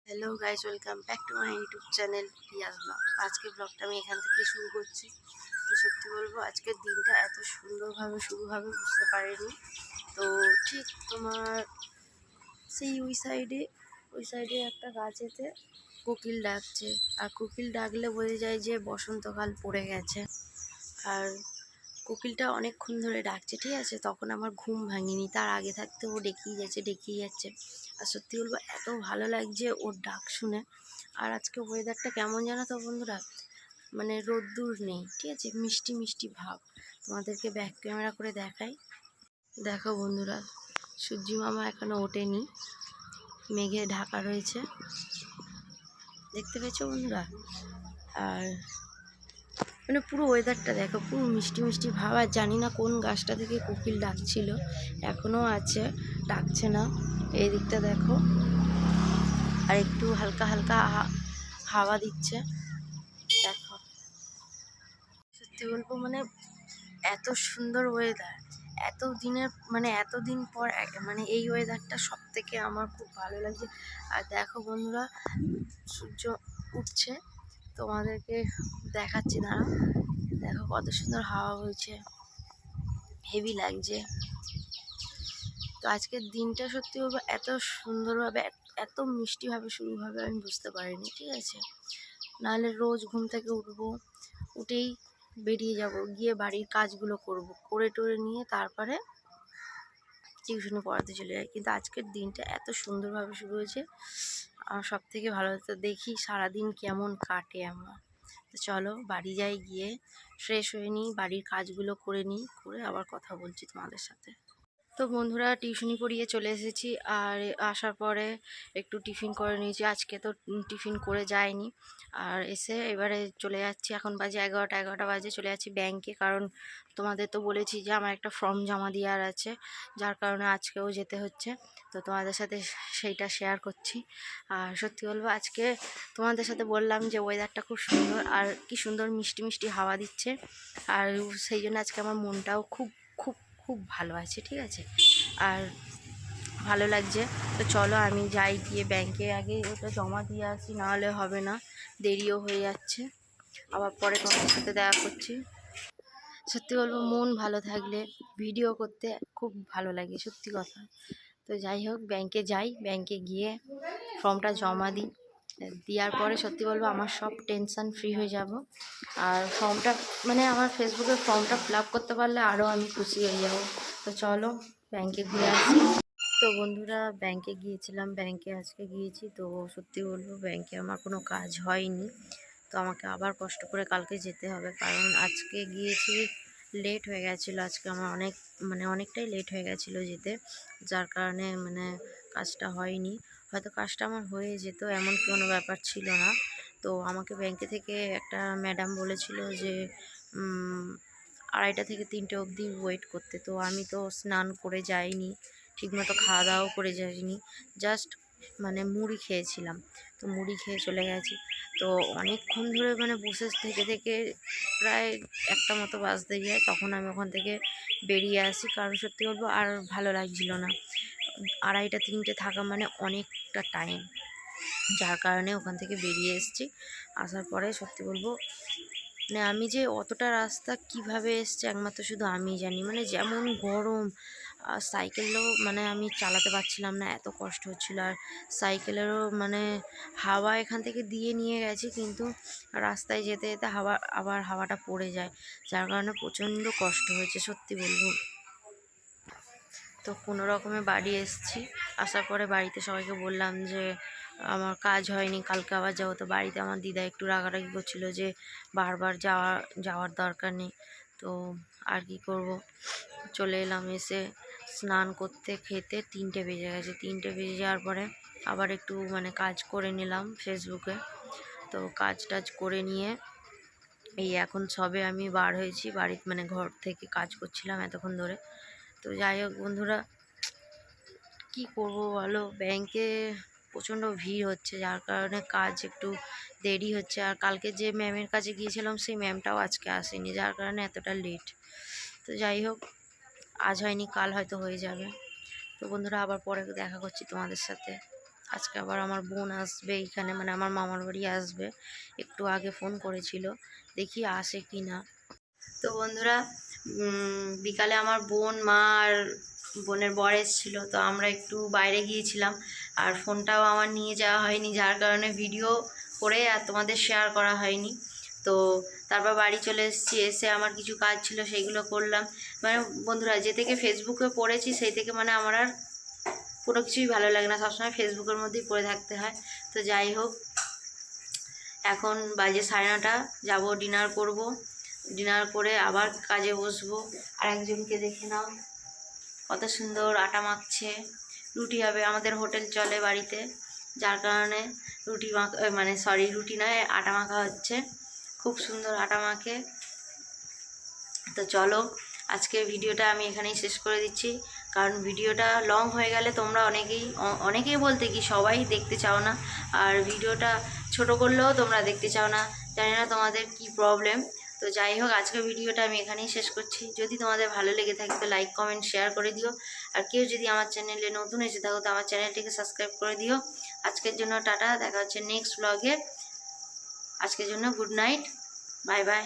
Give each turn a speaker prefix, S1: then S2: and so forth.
S1: Hello guys, welcome back to my YouTube channel Riyaz blog. আজকে ব্লগটা আমি এখান থেকে শুরু করছি। তো সত্যি বলবো, আজকের দিনটা এত সুন্দরভাবে শুরু হবে বুঝতে পারিনি। তো ঠিক তোমার সেই ওই সাইডে একটা গাছেতে কোকিল ডাকছে। আর কোকিল ডাকলে বোঝা যায় যে বসন্তকাল পড়ে গেছে। আর কোকিলটা অনেকক্ষণ ধরে ডাকছে, ঠিক আছে। তখন আমার ঘুম ভাঙিনি, তার আগে থাকতে ও ডেকেই যাচ্ছে। আর সত্যি বলবো, এত ভালো লাগছে ওর ডাক শুনে। আর আজকে ওয়েদারটা কেমন জানো তো বন্ধুরা, মানে রোদ্দুর নেই, ঠিক আছে, মিষ্টি মিষ্টি ভাব। তোমাদেরকে ব্যাক ক্যামেরা করে দেখাই। দেখো বন্ধুরা, সূর্যি মামা এখনো ওঠেনি, মেঘে ঢাকা রয়েছে, দেখতে পেয়েছো বন্ধুরা। আর মানে পুরো ওয়েদারটা দেখো, পুরো মিষ্টি মিষ্টি ভাব। আর জানি না কোন গাছটা থেকে কোকিল ডাকছিল, এখনও আছে, ডাকছে না। এই দিকটা দেখো, আর একটু হালকা হালকা হাওয়া দিচ্ছে। দেখো, সত্যি বলবো মানে এত সুন্দর ওয়েদার, এতদিন পর মানে এই ওয়েদারটা সব থেকে আমার খুব ভালো লাগছে। আর দেখো বন্ধুরা, সূর্য উঠছে, তোমাদেরকে দেখাচ্ছি, দাঁড়াও। দেখো কত সুন্দর হাওয়া বইছে, হেভি লাগছে। তো আজকের দিনটা সত্যি বলবো এত সুন্দরভাবে, এত মিষ্টিভাবে শুরু হবে আমি বুঝতে পারিনি, ঠিক আছে। নাহলে রোজ ঘুম থেকে উঠেই বেরিয়ে যাব, গিয়ে বাড়ির কাজগুলো করে টোরে নিয়ে তারপরে টিউশনে পড়াতে চলে যাই। কিন্তু আজকের দিনটা এত সুন্দরভাবে শুরু হয়েছে, আমার সব থেকে ভালো। তো দেখি সারাদিন কেমন কাটে আমার। তো চলো বাড়ি যাই, গিয়ে ফ্রেশ হয়ে নিই, বাড়ির কাজগুলো করে নিই, করে আবার কথা বলছি তোমাদের সাথে। তো বন্ধুরা, টিউশনি পড়িয়ে চলে এসেছি। আর আসার পরে একটু টিফিন করে নিয়েছি, আজকে তো টিফিন করে যায়নি। আর এসে এবারে চলে যাচ্ছি, এখন বাজে 11টা বাজে, চলে যাচ্ছি ব্যাংকে। কারণ তোমাদের তো বলেছি যে আমার একটা ফর্ম জমা দেওয়ার আছে, যার কারণে আজকেও যেতে হচ্ছে। তো তোমাদের সাথে সেইটা শেয়ার করছি। আর সত্যি বলবো, আজকে তোমাদের সাথে বললাম যে ওয়েদারটা খুব সুন্দর, আর কি সুন্দর মিষ্টি মিষ্টি হাওয়া দিচ্ছে। আর সেই জন্য আজকে আমার মনটাও খুব খুব খুব ভালো আছে, ঠিক আছে। আর ভালো লাগছে। তো চলো আমি যাই, গিয়ে ব্যাংকে আগে ওটা জমা দিয়ে আসি, নাহলে হবে না, দেরিও হয়ে যাচ্ছে। আবার পরে তোমাদের সাথে দেখা করছি। সত্যি বলবো, মন ভালো থাকলে ভিডিও করতে খুব ভালো লাগে, সত্যি কথা। তো যাই হোক, ব্যাংকে যাই, ব্যাংকে গিয়ে ফর্মটা জমা দিই। দেওয়ার পরে সত্যি বলবো আমার সব টেনশান ফ্রি হয়ে যাব। আর ফর্মটা মানে আমার ফেসবুকে ফর্মটা ফিল আপ করতে পারলে আরও আমি খুশি হয়ে যাব। তো চলো ব্যাংকে ঘুরে আসি। তো বন্ধুরা, ব্যাংকে গিয়েছিলাম, ব্যাংকে আজকে গিয়েছি। তো সত্যি বলবো, ব্যাংকে আমার কোনো কাজ হয়নি। তো আমাকে আবার কষ্ট করে কালকে যেতে হবে, কারণ আজকে গিয়েছি, লেট হয়ে গেছিলো। আজকে আমার অনেকটাই লেট হয়ে গেছিলো যেতে, যার কারণে কাজটা হয়নি। হয়তো কাজটা আমার হয়ে যেত, এমন কোনো ব্যাপার ছিল না। তো আমাকে ব্যাংকে থেকে একটা ম্যাডাম বলেছিল যে 2:30 থেকে 3টে অবধি ওয়েট করতে। তো আমি তো স্নান করে যাইনি, ঠিকমতো খাওয়া দাওয়াও করে যাইনি, জাস্ট মুড়ি খেয়েছিলাম। তো মুড়ি খেয়ে চলে গেছি। তো অনেকক্ষণ ধরে বসে থেকে থেকে প্রায় 1টা মতো বাজতে যায়, তখন আমি ওখান থেকে বেরিয়ে আসি। কারণ সত্যি বলবো আর ভালো লাগছিল না, 2:30-3টে থাকা অনেকটা টাইম, যার কারণে ওখান থেকে বেরিয়ে এসেছি। আসার পরে সত্যি বলবো, আমি যে অতটা রাস্তা কিভাবে এসছি একমাত্র শুধু আমিই জানি। যেমন গরম, সাইকেলও আমি চালাতে পারছিলাম না, এত কষ্ট হচ্ছিল। আর সাইকেলেরও হাওয়া এখান থেকে দিয়ে নিয়ে গেছি, কিন্তু রাস্তায় যেতে যেতে হাওয়াটা পড়ে যায়, যার কারণে প্রচণ্ড কষ্ট হয়েছে সত্যি বলবো। তো কোনো রকমে বাড়ি এসেছি। আসার পরে বাড়িতে সবাইকে বললাম যে আমার কাজ হয়নি, কালকে আবার যাবো। তো বাড়িতে আমার দিদা একটু রাগারাগি করছিলো যে বারবার যাওয়ার দরকার নেই। তো আর কি করব, চলে এলাম। এসে স্নান করতে খেতে 3টে বেজে গেছে। 3টে বেজে যাওয়ার পরে আবার একটু কাজ করে নিলাম ফেসবুকে। তো কাজ টাজ করে নিয়ে এই এখন সবে আমি বার হয়েছি বাড়ি, ঘর থেকে কাজ করছিলাম এতক্ষণ ধরে। তো যাই হোক বন্ধুরা, কি করব বলো, ব্যাংকে প্রচণ্ড ভিড় হচ্ছে, যার কারণে কাজ একটু দেরি হচ্ছে। আর কালকে যে ম্যামের কাছে গিয়েছিলাম, সেই ম্যামটাও আজকে আসেনি, যার কারণে এতটা লেট। তো যাই হোক, আজ হয়নি, কাল হয়তো হয়ে যাবে। তো বন্ধুরা, আবার পরে দেখা করছি তোমাদের সাথে। আজকে আবার আমার বোন আসবে এইখানে, মানে আমার মামার বাড়ি আসবে। একটু আগে ফোন করেছিল, দেখি আসে কি না। তো বন্ধুরা, বিকালে আমার বোন, মা আর বোনের বর এসেছিলো, তো আমরা একটু বাইরে গিয়েছিলাম। আর ফোনটাও আমার নিয়ে যাওয়া হয়নি, যার কারণে ভিডিও করে আর তোমাদের শেয়ার করা হয়নি। তো তারপর বাড়ি চলে এসেছি, এসে আমার কিছু কাজ ছিল সেইগুলো করলাম। মানে বন্ধুরা, যে থেকে ফেসবুকে পড়েছি সেই থেকে মানে আমার আর কোনো কিছুই ভালো লাগে না, সবসময় ফেসবুকের মধ্যেই পড়ে থাকতে হয়। তো যাই হোক, এখন বাজে 9:30, যাবো ডিনার করব। ডিনার করে আবার কাজে বসবো। আর একজনকে দেখে নাও, কত সুন্দর আটা মাখছে। রুটি হবে, আমাদের হোটেল চলে বাড়িতে, যার কারণে রুটি রুটি নয়, আটা মাখা হচ্ছে। খুব সুন্দর আটা মাখে। তো চলো, আজকে ভিডিওটা আমি এখানেই শেষ করে দিচ্ছি, কারণ ভিডিওটা লং হয়ে গেলে তোমরা অনেকেই বলতে কি সবাই দেখতে চাও না, আর ভিডিওটা ছোট করলেও তোমরা দেখতে চাও না। জানি না তোমাদের কি প্রবলেম। তো যাই হোক, আজকের ভিডিওটা আমি এখানেই শেষ করছি। যদি তোমাদের ভালো লেগে থাকে তো লাইক, কমেন্ট, শেয়ার করে দিও। আর কেউ যদি আমার চ্যানেলে নতুন এসে থাকো তো আমার চ্যানেলটিকে সাবস্ক্রাইব করে দিও। আজকের জন্য টাটা, দেখা হচ্ছে নেক্সট ব্লগে। আজকের জন্য গুড নাইট, বাই বাই।